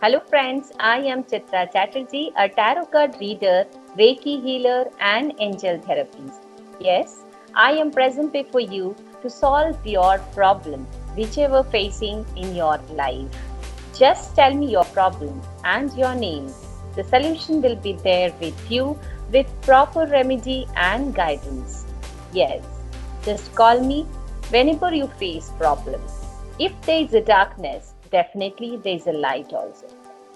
Hello friends, I am Chitra Chatterjee, a tarot card reader, Reiki healer and angel therapist. Yes, I am present before you to solve your problem, whichever facing in your life. Just tell me your problem and your name. The solution will be there with you with proper remedy and guidance. Yes, just call me whenever you face problem. If there is a darkness, definitely there is a light also.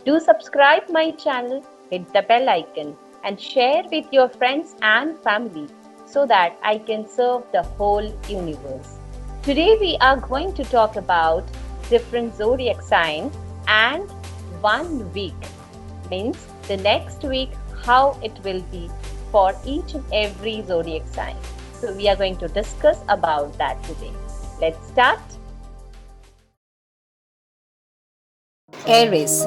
Do subscribe my channel, hit the bell icon and share with your friends and family so that I can serve the whole universe. Today we are going to talk about different zodiac sign and 1 week means the next week how it will be for each and every zodiac sign. So we are going to discuss about that today. Let's start. Aries.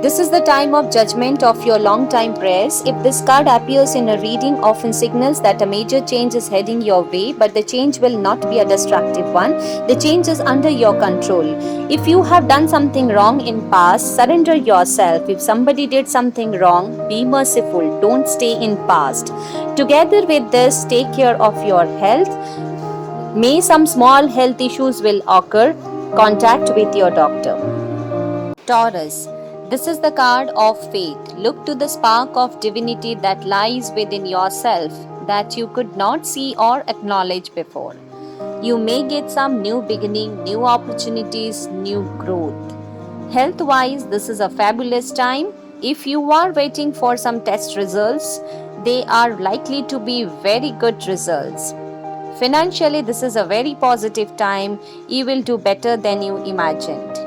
This is the time of judgment of your long time prayers. If this card appears in a reading, often signals that a major change is heading your way, but the change will not be a destructive one. The change is under your control. If you have done something wrong in past, surrender yourself. If somebody did something wrong, be merciful. Don't stay in past. Together with this, take care of your health. May some small health issues will occur. Contact with your doctor. Taurus. This is the card of faith. Look to the spark of divinity that lies within yourself that you could not see or acknowledge before. You may get some new beginning, new opportunities, new growth. Health wise, this is a fabulous time. If you are waiting for some test results, they are likely to be very good results. Financially, this is a very positive time. You will do better than you imagined.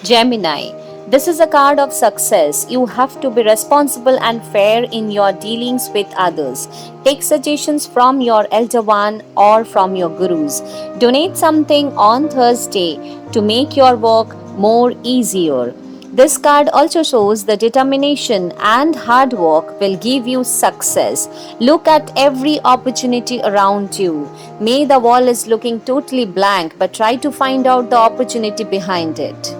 Gemini. This is a card of success. You have to be responsible and fair in your dealings with others. Take suggestions from your elder one or from your gurus. Donate something on Thursday to make your work more easier. This card also shows the determination and hard work will give you success. Look at every opportunity around you. May the wall is looking totally blank, but try to find out the opportunity behind it.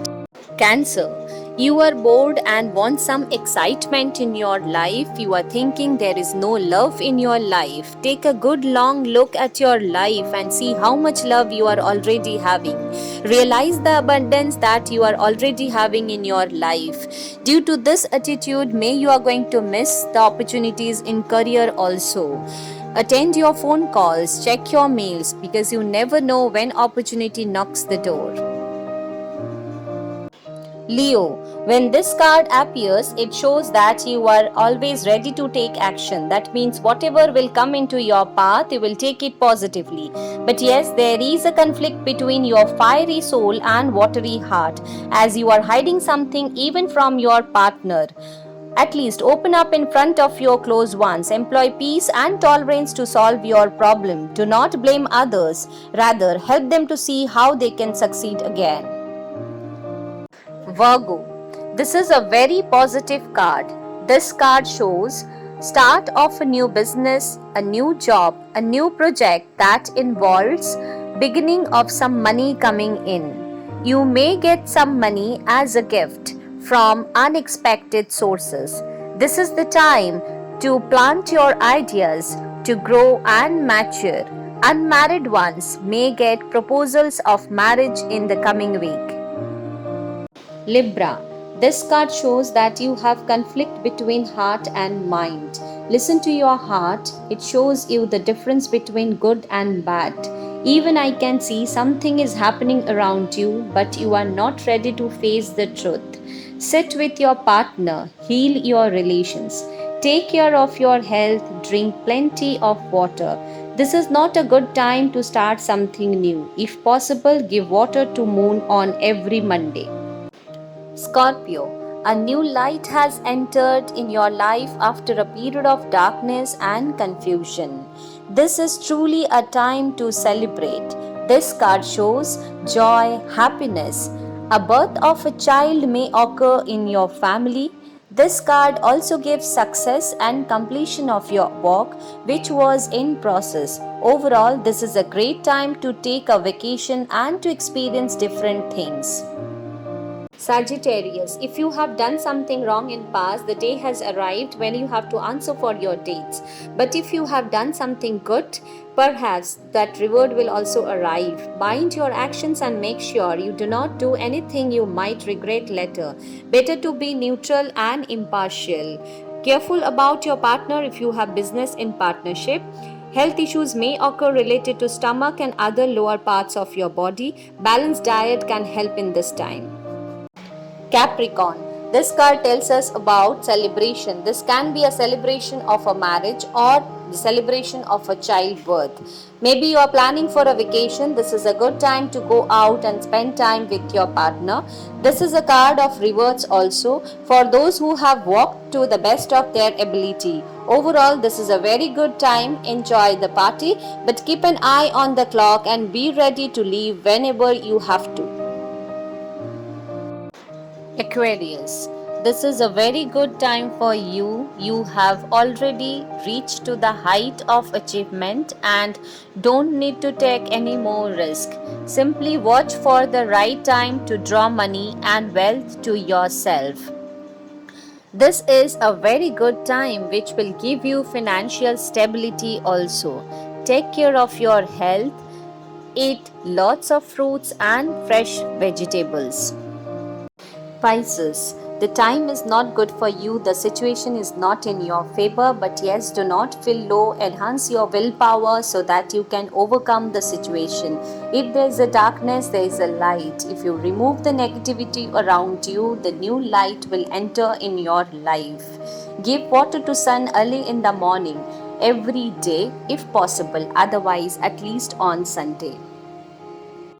Cancer. You are bored and want some excitement in your life. You are thinking there is no love in your life. Take a good long look at your life and see how much love you are already having. Realize the abundance that you are already having in your life. Due to this attitude, may you are going to miss the opportunities in career also. Attend your phone calls, check your mails because you never know when opportunity knocks the door. Leo, when this card appears, it shows that you are always ready to take action. That means whatever will come into your path, you will take it positively. But yes, there is a conflict between your fiery soul and watery heart, as you are hiding something even from your partner. At least open up in front of your close ones. Employ peace and tolerance to solve your problem. Do not blame others. Rather, help them to see how they can succeed again. Virgo. This is a very positive card. This card shows start of a new business, a new job, a new project that involves beginning of some money coming in. You may get some money as a gift from unexpected sources. This is the time to plant your ideas to grow and mature. Unmarried ones may get proposals of marriage in the coming week. Libra. This card shows that you have conflict between heart and mind. Listen to your heart. It shows you the difference between good and bad. Even I can see something is happening around you, but you are not ready to face the truth. Sit with your partner, heal your relations. Take care of your health, drink plenty of water. This is not a good time to start something new. If possible, give water to moon on every Monday. Scorpio, a new light has entered in your life after a period of darkness and confusion. This is truly a time to celebrate. This card shows joy, happiness. A birth of a child may occur in your family. This card also gives success and completion of your work which was in process. Overall, this is a great time to take a vacation and to experience different things. Sagittarius, if you have done something wrong in past, the day has arrived when you have to answer for your deeds. But if you have done something good, perhaps that reward will also arrive. Mind your actions and make sure you do not do anything you might regret later. Better to be neutral and impartial. Careful about your partner if you have business in partnership. Health issues may occur related to stomach and other lower parts of your body. Balanced diet can help in this time. Capricorn. This card tells us about celebration. This can be a celebration of a marriage or the celebration of a childbirth. Maybe you are planning for a vacation. This is a good time to go out and spend time with your partner. This is a card of rewards also for those who have walked to the best of their ability. Overall, this is a very good time. Enjoy the party, but keep an eye on the clock and be ready to leave whenever you have to. Aquarius, this is a very good time for you. You have already reached to the height of achievement and don't need to take any more risk. Simply watch for the right time to draw money and wealth to yourself. This is a very good time which will give you financial stability also. Take care of your health. Eat lots of fruits and fresh vegetables. Pisces, the time is not good for you, the situation is not in your favor, but yes, do not feel low, enhance your willpower so that you can overcome the situation. If there is a darkness, there is a light. If you remove the negativity around you, the new light will enter in your life. Give water to sun early in the morning, every day if possible, otherwise at least on Sunday.